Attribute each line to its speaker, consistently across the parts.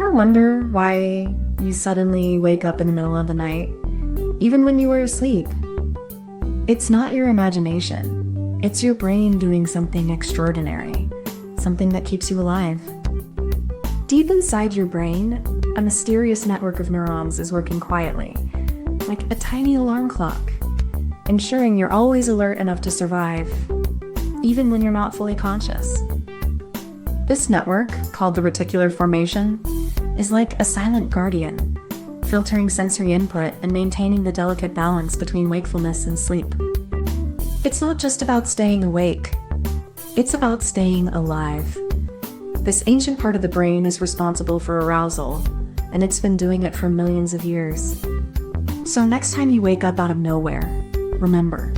Speaker 1: Ever wonder why you suddenly wake up in the middle of the night, even when you were asleep? It's not your imagination. It's your brain doing something extraordinary, something that keeps you alive. Deep inside your brain, a mysterious network of neurons is working quietly, like a tiny alarm clock, ensuring you're always alert enough to survive, even when you're not fully conscious. This network, called the reticular formation, is like a silent guardian, filtering sensory input and maintaining the delicate balance between wakefulness and sleep. It's not just about staying awake, it's about staying alive. This ancient part of the brain is responsible for arousal, and it's been doing it for millions of years. So next time you wake up out of nowhere, remember,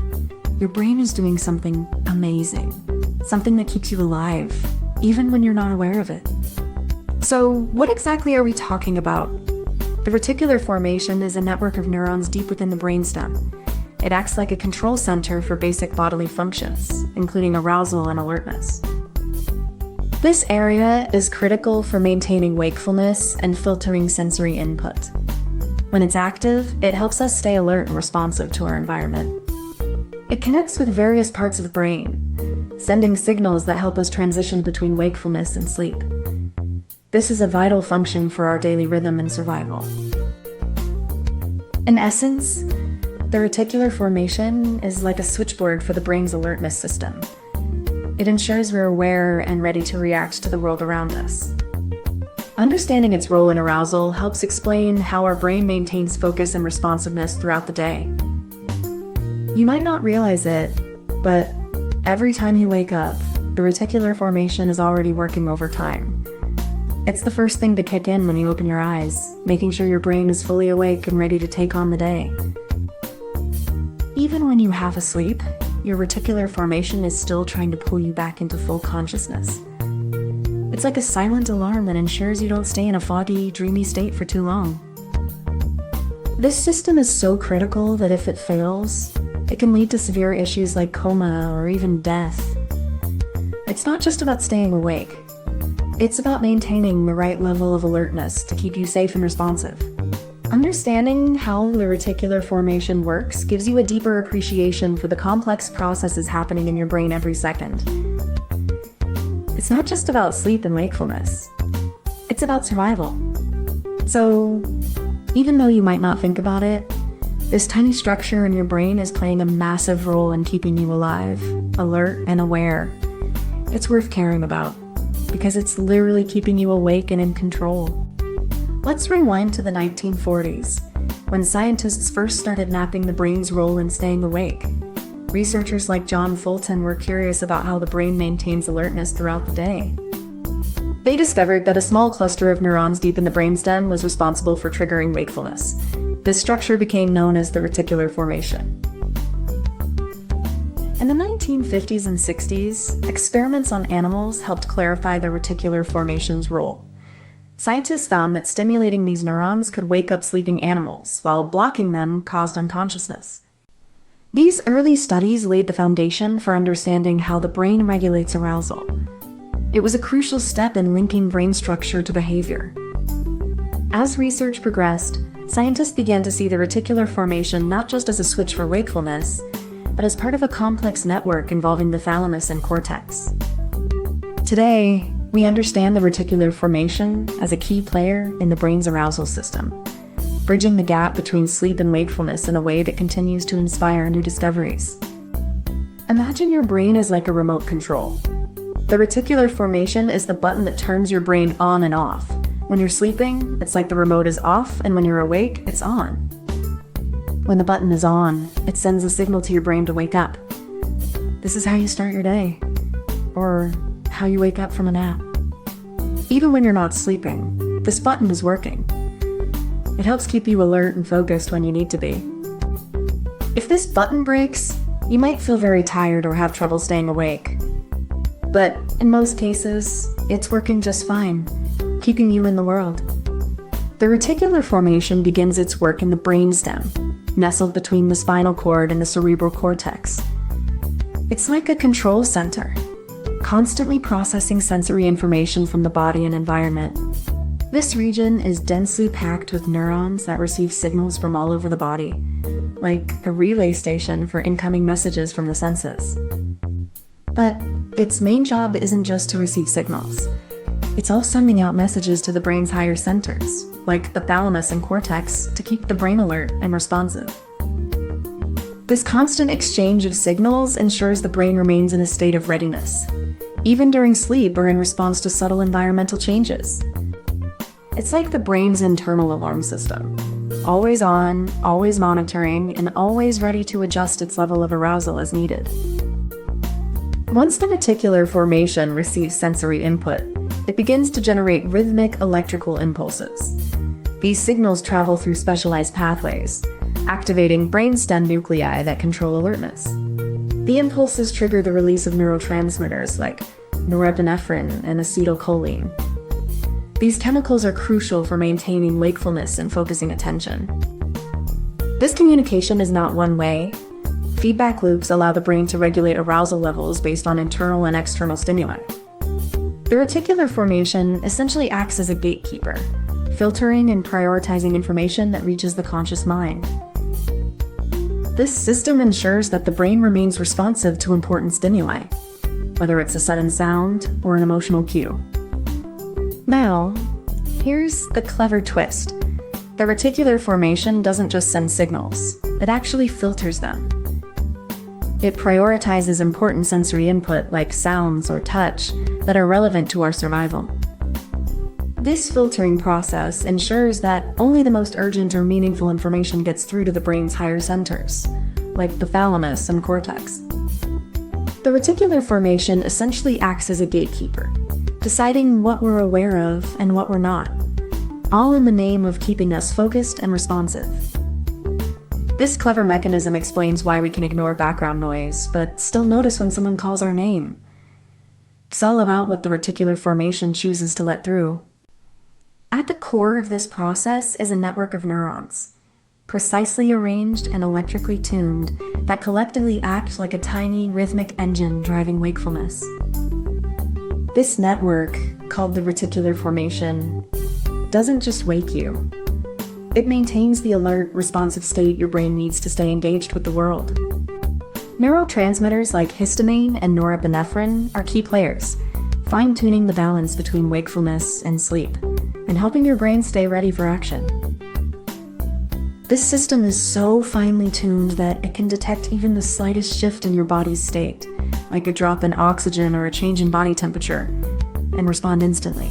Speaker 1: your brain is doing something amazing, something that keeps you alive, even when you're not aware of it. So what exactly are we talking about? The reticular formation is a network of neurons deep within the brainstem. It acts like a control center for basic bodily functions, including arousal and alertness. This area is critical for maintaining wakefulness and filtering sensory input. When it's active, it helps us stay alert and responsive to our environment. It connects with various parts of the brain, sending signals that help us transition between wakefulness and sleep. This is a vital function for our daily rhythm and survival. In essence, the reticular formation is like a switchboard for the brain's alertness system. It ensures we're aware and ready to react to the world around us. Understanding its role in arousal helps explain how our brain maintains focus and responsiveness throughout the day. You might not realize it, but every time you wake up, the reticular formation is already working overtime. It's the first thing to kick in when you open your eyes, making sure your brain is fully awake and ready to take on the day. Even when you half asleep, your reticular formation is still trying to pull you back into full consciousness. It's like a silent alarm that ensures you don't stay in a foggy, dreamy state for too long. This system is so critical that if it fails, it can lead to severe issues like coma or even death. It's not just about staying awake. It's about maintaining the right level of alertness to keep you safe and responsive. Understanding how the reticular formation works gives you a deeper appreciation for the complex processes happening in your brain every second. It's not just about sleep and wakefulness. It's about survival. So, even though you might not think about it, this tiny structure in your brain is playing a massive role in keeping you alive, alert, and aware. It's worth caring about, because it's literally keeping you awake and in control. Let's rewind to the 1940s, when scientists first started mapping the brain's role in staying awake. Researchers like John Fulton were curious about how the brain maintains alertness throughout the day. They discovered that a small cluster of neurons deep in the brainstem was responsible for triggering wakefulness. This structure became known as the reticular formation. In the 1950s and 60s, experiments on animals helped clarify the reticular formation's role. Scientists found that stimulating these neurons could wake up sleeping animals, while blocking them caused unconsciousness. These early studies laid the foundation for understanding how the brain regulates arousal. It was a crucial step in linking brain structure to behavior. As research progressed, scientists began to see the reticular formation not just as a switch for wakefulness, but as part of a complex network involving the thalamus and cortex. Today, we understand the reticular formation as a key player in the brain's arousal system, bridging the gap between sleep and wakefulness in a way that continues to inspire new discoveries. Imagine your brain as like a remote control. The reticular formation is the button that turns your brain on and off. When you're sleeping, it's like the remote is off, and when you're awake, it's on. When the button is on, it sends a signal to your brain to wake up. This is how you start your day, or how you wake up from a nap. Even when you're not sleeping, this button is working. It helps keep you alert and focused when you need to be. If this button breaks, you might feel very tired or have trouble staying awake. But in most cases, it's working just fine, keeping you in the world. The reticular formation begins its work in the brainstem, nestled between the spinal cord and the cerebral cortex. It's like a control center, constantly processing sensory information from the body and environment. This region is densely packed with neurons that receive signals from all over the body, like a relay station for incoming messages from the senses. But its main job isn't just to receive signals. It's all sending out messages to the brain's higher centers, like the thalamus and cortex, to keep the brain alert and responsive. This constant exchange of signals ensures the brain remains in a state of readiness, even during sleep or in response to subtle environmental changes. It's like the brain's internal alarm system, always on, always monitoring, and always ready to adjust its level of arousal as needed. Once the reticular formation receives sensory input, it begins to generate rhythmic electrical impulses. These signals travel through specialized pathways, activating brainstem nuclei that control alertness. The impulses trigger the release of neurotransmitters like norepinephrine and acetylcholine. These chemicals are crucial for maintaining wakefulness and focusing attention. This communication is not one way. Feedback loops allow the brain to regulate arousal levels based on internal and external stimuli. The reticular formation essentially acts as a gatekeeper, filtering and prioritizing information that reaches the conscious mind. This system ensures that the brain remains responsive to important stimuli, whether it's a sudden sound or an emotional cue. Now, here's the clever twist. The reticular formation doesn't just send signals, it actually filters them. It prioritizes important sensory input like sounds or touch that are relevant to our survival. This filtering process ensures that only the most urgent or meaningful information gets through to the brain's higher centers, like the thalamus and cortex. The reticular formation essentially acts as a gatekeeper, deciding what we're aware of and what we're not, all in the name of keeping us focused and responsive. This clever mechanism explains why we can ignore background noise, but still notice when someone calls our name. It's all about what the reticular formation chooses to let through. At the core of this process is a network of neurons, precisely arranged and electrically tuned, that collectively act like a tiny rhythmic engine driving wakefulness. This network, called the reticular formation, doesn't just wake you. It maintains the alert, responsive state your brain needs to stay engaged with the world. Neurotransmitters like histamine and norepinephrine are key players, fine-tuning the balance between wakefulness and sleep, and helping your brain stay ready for action. This system is so finely tuned that it can detect even the slightest shift in your body's state, like a drop in oxygen or a change in body temperature, and respond instantly.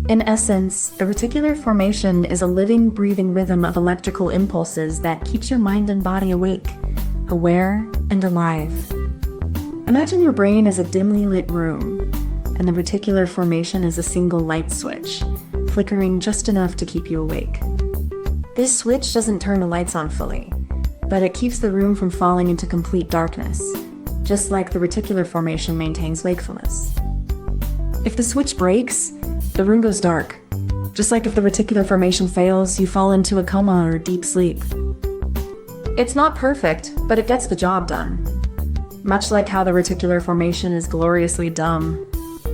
Speaker 1: In essence, the reticular formation is a living, breathing rhythm of electrical impulses that keeps your mind and body awake, aware, and alive. Imagine your brain as a dimly lit room, and the reticular formation is a single light switch, flickering just enough to keep you awake. This switch doesn't turn the lights on fully, but it keeps the room from falling into complete darkness, just like the reticular formation maintains wakefulness. If the switch breaks, the room goes dark. Just like if the reticular formation fails, you fall into a coma or deep sleep. It's not perfect, but it gets the job done. Much like how the reticular formation is gloriously dumb,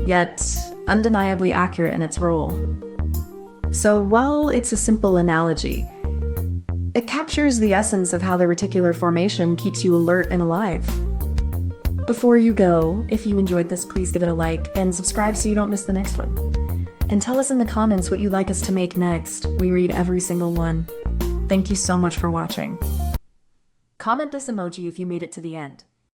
Speaker 1: yet undeniably accurate in its role. So while it's a simple analogy, it captures the essence of how the reticular formation keeps you alert and alive. Before you go, if you enjoyed this, please give it a like and subscribe so you don't miss the next one. And tell us in the comments what you'd like us to make next. We read every single one. Thank you so much for watching. Comment this emoji if you made it to the end.